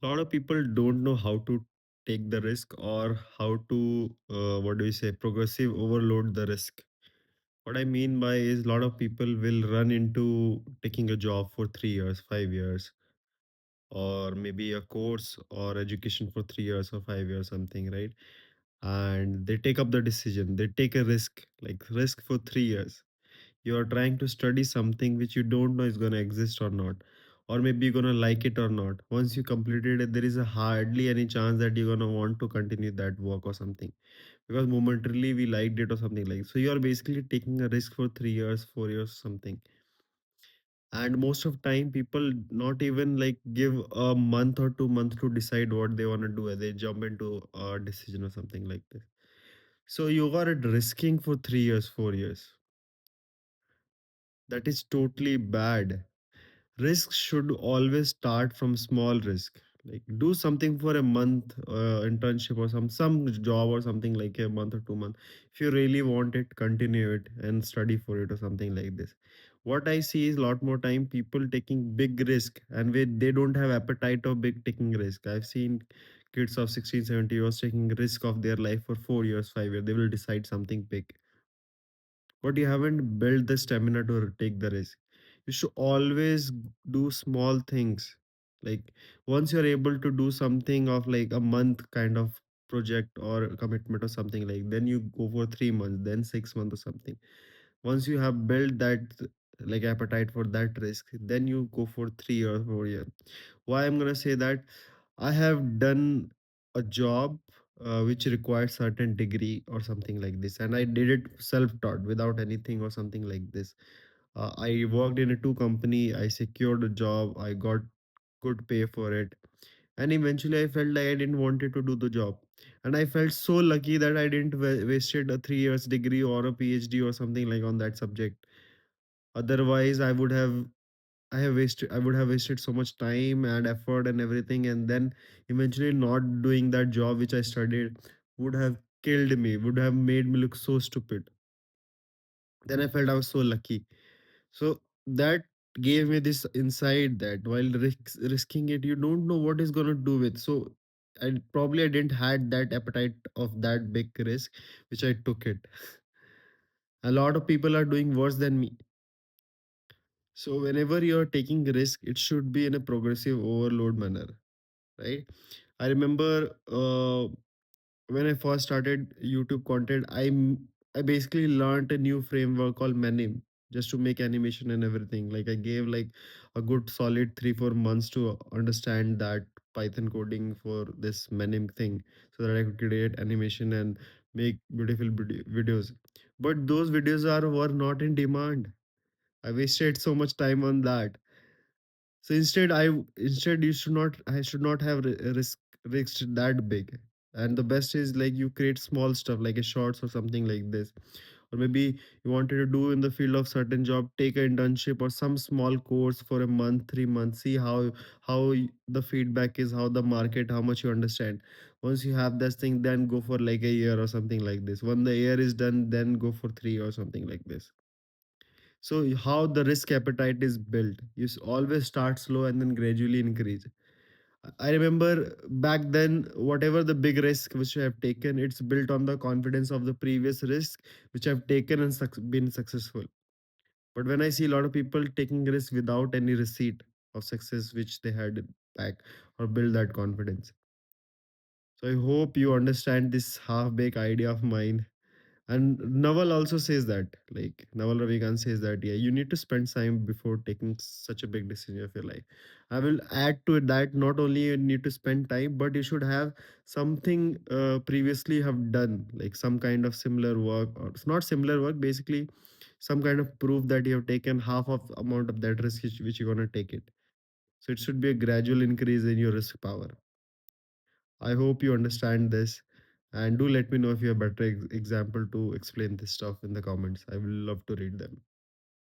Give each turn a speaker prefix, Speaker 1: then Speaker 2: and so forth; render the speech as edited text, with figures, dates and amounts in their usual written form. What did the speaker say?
Speaker 1: A lot of people don't know how to take the risk or how to what do you say progressive overload the risk. What I mean by is a lot of people will run into taking a job for 3 years, 5 years, or maybe a course or education for 3 years or 5 years something, right? And they take up the decision, they take a risk, like risk for 3 years. You are trying to study something which you don't know is going to exist or not, or maybe you're going to like it or not. Once you completed it, there is a hardly any chance that you're going to want to continue that work or something, because momentarily we liked it or something like. So you are basically taking a risk for 3 years, 4 years something. And most of time people not even like give a month or 2 months to decide what they want to do, they jump into a decision or something like this. So you are risking for 3 years, 4 years. That is totally bad. Risk should always start from small risk, like do something for a month, internship or some job or something like a month or 2 months. If you really want it, continue it and study for it or something like this. What I see is a lot more time people taking big risk, and they don't have appetite of big taking risk. I've seen kids of 16, 17 years taking risk of their life for 4 years, 5 years. They will decide something big, but you haven't built the stamina to take the risk. You should always do small things. Like once you're able to do something of like a month kind of project or commitment or something, like then you go for 3 months, then 6 months or something. Once you have built that like appetite for that risk, then you go for 3 or 4 years. Why I'm gonna say that? I have done a job which required certain degree or something like this, and I did it self-taught without anything or something like this. I worked in a two company. I secured a job. I got good pay for it, and eventually I felt like I didn't wanted to do the job, and I felt so lucky that I didn't wasted a 3 years degree or a PhD or something like on that subject. Otherwise, I would have wasted so much time and effort and everything, and then eventually not doing that job which I studied would have killed me, would have made me look so stupid. Then I felt I was so lucky. So that gave me this insight that while risking it, you don't know what is gonna do with. So I didn't had that appetite of that big risk, which I took it. A lot of people are doing worse than me. So whenever you're taking risk, it should be in a progressive overload manner, right? I remember when I first started YouTube content, I basically learned a new framework called Manim just to make animation and everything. Like I gave like a good solid 3 4 months to understand that Python coding for this Manim thing, so that I could create animation and make beautiful videos. But those videos are were not in demand. I wasted so much time on that. So instead you should not I should not have risked that big. And the best is like you create small stuff like a shorts or something like this. Or maybe you wanted to do in the field of certain job, take an internship or some small course for a month, 3 months, see how the feedback is, how the market, how much you understand. Once you have this thing, then go for like a year or something like this. When the year is done, then go for 3 or something like this. So how the risk appetite is built? Always start slow and then gradually increase. I remember back then, whatever the big risk which I have taken, it's built on the confidence of the previous risk which I've taken and been successful. But when I see a lot of people taking risk without any receipt of success which they had back or build that confidence. So I hope you understand this half-baked idea of mine. And Naval also says that, like Naval Ravikant says that, yeah, you need to spend time before taking such a big decision of your life. I will add to it that not only you need to spend time, but you should have something previously have done, like some kind of similar work, or it's not similar work, basically some kind of proof that you have taken half of amount of that risk which you're gonna take it. So it should be a gradual increase in your risk power. I hope you understand this. And do let me know if you have better example to explain this stuff in the comments. I will love to read them.